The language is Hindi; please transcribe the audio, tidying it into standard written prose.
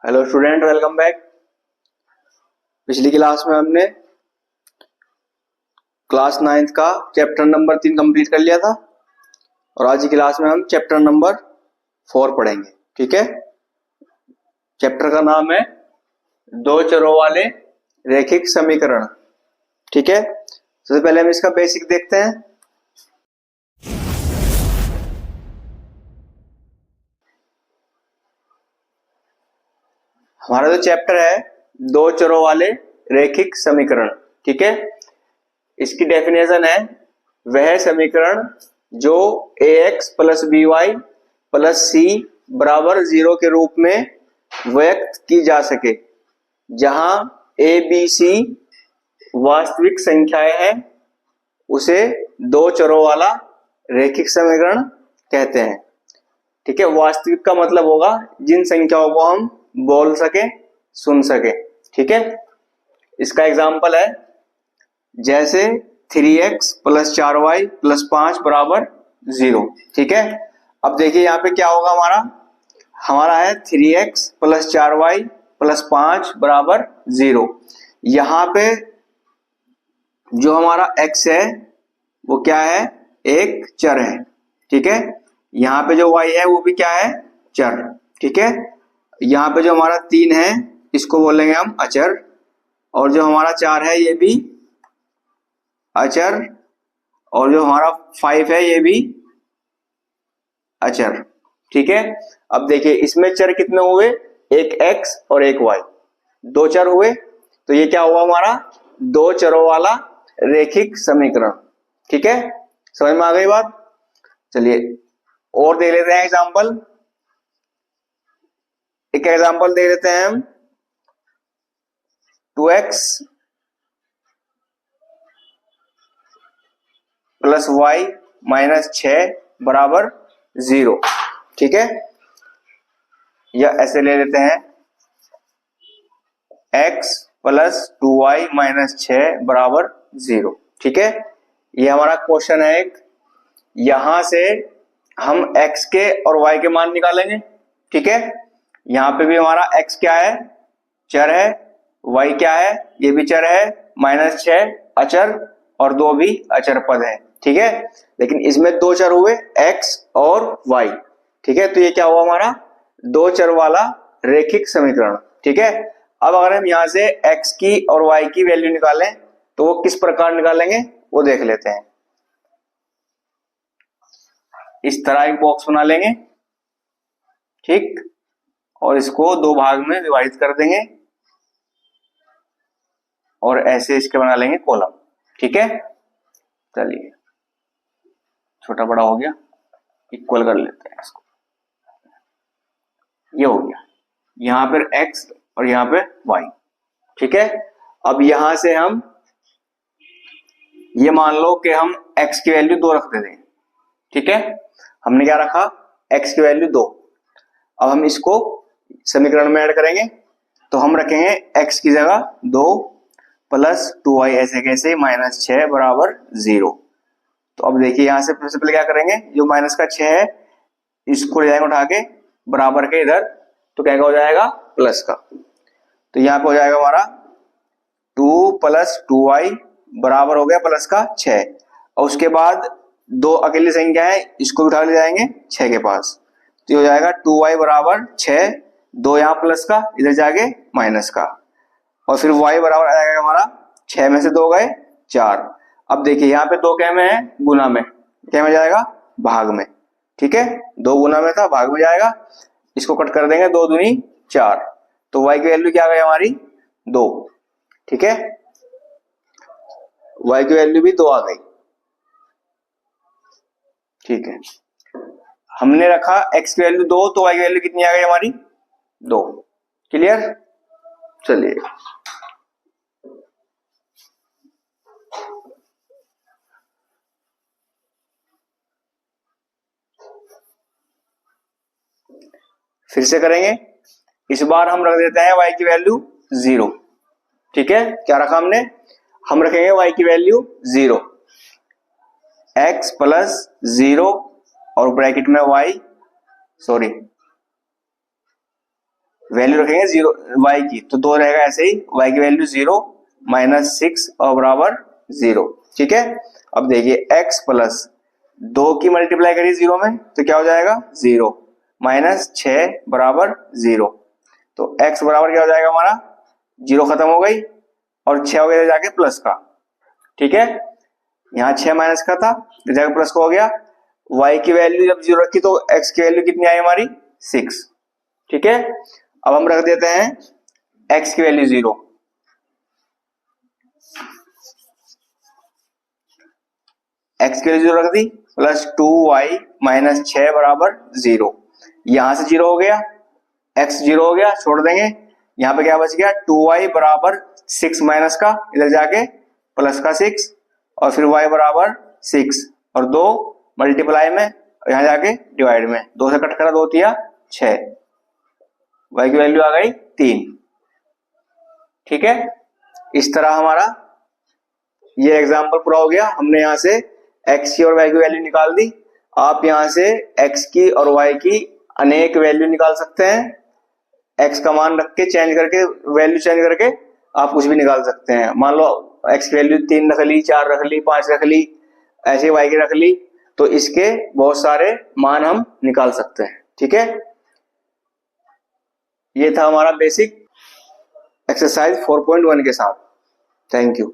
Hello student, welcome back. पिछली क्लास में हमने क्लास 9th का चैप्टर नंबर 3 कंप्लीट कर लिया था और आज की क्लास में हम चैप्टर नंबर 4 पढ़ेंगे। ठीक है, चैप्टर का नाम है दो चरों वाले रैखिक समीकरण। ठीक है, सबसे पहले हम इसका बेसिक देखते हैं। हमारा जो चैप्टर है दो चरों वाले रैखिक समीकरण। ठीक है, इसकी डेफिनेशन है वह समीकरण जो ax plus B Y plus C बराबर 0 के रूप में व्यक्त की जा सके, जहां a b c वास्तविक संख्याएं हैं, उसे दो चरों वाला रैखिक समीकरण कहते हैं। ठीक है, वास्तविक का मतलब होगा जिन संख्याओं को हम बोल सके, सुन सके। ठीक है, इसका एग्जाम्पल है जैसे 3x प्लस 4y प्लस 5 बराबर 0। ठीक है, अब देखिए यहाँ पे क्या होगा, हमारा है 3x प्लस 4y प्लस 5 बराबर 0। यहाँ पे जो हमारा x है वो क्या है, एक चर है। ठीक है, यहाँ पे जो y है वो भी क्या है, चर। ठीक है, यहाँ पे जो हमारा 3 है इसको बोलेंगे हम अचर, और जो हमारा 4 है ये भी अचर, और जो हमारा 5 है ये भी अचर। ठीक है, अब देखिए इसमें चर कितने हुए, एक x और एक y, दो चर हुए। तो ये क्या हुआ, हमारा दो चरों वाला रैखिक समीकरण। ठीक है, समझ में आ गई बात। चलिए और देख लेते हैं एग्जांपल। एक एग्जांपल दे लेते हैं हम, 2x प्लस वाई माइनस 6 बराबर 0। ठीक है, या ऐसे ले लेते हैं x प्लस 2y माइनस 6 बराबर 0। ठीक है, ये हमारा क्वेश्चन है एक। यहां से हम x के और y के मान निकालेंगे। ठीक है, यहां पे भी हमारा x क्या है, चर है, y क्या है, ये भी चर है, माइनस 6 अचर और 2 भी अचर पद है। ठीक है, लेकिन इसमें दो चर हुए x और y। ठीक है, तो ये क्या हुआ, हमारा दो चर वाला रैखिक समीकरण। ठीक है, अब अगर हम यहां से x की और y की वैल्यू निकालें तो वो किस प्रकार निकालेंगे वो देख लेते हैं। इस तरह एक बॉक्स बना लेंगे, ठीक, और इसको दो भाग में विभाजित कर देंगे और ऐसे इसके बना लेंगे कॉलम। ठीक है, चलिए छोटा बड़ा हो गया, इक्वल कर लेते हैं इसको। ये हो गया, यहां पर x और यहां पे y। ठीक है, अब यहां से हम ये मान लो कि हम x की वैल्यू 2 रख देते हैं। ठीक है, हमने क्या रखा, x की वैल्यू 2। अब हम इसको समीकरण में ऐड करेंगे तो हम रखेंगे x की जगह 2 प्लस 2y ऐसे कैसे माइनस 6 बराबर 0। तो अब देखिए यहां से सबसे पहले क्या करेंगे, जो माइनस का 6 है इसको ले जाएंगे उठा के बराबर के इधर, तो क्या हो जाएगा, प्लस का। तो यहां पे हो जाएगा हमारा 2 प्लस 2y बराबर हो गया प्लस का 6, और उसके बाद दो अकेली संख्या है इसको उठा ले जाएंगे 6 के पास, तो हो जाएगा 2y बराबर 6, दो यहाँ प्लस का इधर जाके माइनस का, और फिर y बराबर आ जाएगा हमारा 6 में से 2 गए 4। अब देखिए यहाँ पे 2 क्या में है, गुना में, क्या में जाएगा, भाग में। ठीक है, 2 गुना में था, भाग में जाएगा, इसको कट कर देंगे, 2 दूनी 4, तो y की वैल्यू क्या आ गई हमारी 2। ठीक है, y की वैल्यू भी 2 आ गई। ठीक है, हमने रखा x की वैल्यू 2, तो y की वैल्यू कितनी आ गई हमारी 2। क्लियर, चलिए फिर से करेंगे। इस बार हम रख देते हैं y की वैल्यू 0। ठीक है, क्या रखा हमने, हम रखेंगे y की वैल्यू 0, x प्लस 0 और ब्रैकेट में y, सॉरी वैल्यू रखेंगे 0 y की, तो 2 रहेगा ऐसे ही, y की वैल्यू 0 माइनस 6 और बराबर 0। ठीक है, अब देखिए x प्लस 2 की मल्टीप्लाई करिए 0 में तो क्या हो जाएगा 0 माइनस 6 बराबर 0। तो x बराबर क्या हो जाएगा हमारा 0 खत्म हो गई और 6 हो गया जाके प्लस का। ठीक है, यहाँ 6 माइनस का था जाके प्लस का हो गया। y की वैल्यू जब 0 रखी तो x की वैल्यू कितनी आई हमारी 6। ठीक है, अब हम रख देते हैं x की वैल्यू 0, x की वैल्यू 0 रख दी प्लस 2y माइनस 6 बराबर 0। यहां से 0 हो गया, x 0 हो गया, छोड़ देंगे, यहाँ पे क्या बच गया 2y बराबर 6 माइनस का, इधर जाके प्लस का 6 और फिर y बराबर 6 और 2 मल्टीप्लाई में यहां जाके डिवाइड में, 2 से कट करा 2 तिया 6, y की वैल्यू आ गई 3। ठीक है, इस तरह हमारा ये एग्जाम्पल पूरा हो गया। हमने यहां से x की और y की वैल्यू निकाल दी। आप यहां से x की और y की अनेक वैल्यू निकाल सकते हैं, x का मान रख के चेंज करके, वैल्यू चेंज करके आप कुछ भी निकाल सकते हैं। मान लो x की वैल्यू 3 रख ली, 4 रख ली, 5 रख ली, ऐसे y की रख ली, तो इसके बहुत सारे मान हम निकाल सकते हैं। ठीक है, ये था हमारा बेसिक एक्सरसाइज 4.1 के साथ। Thank you.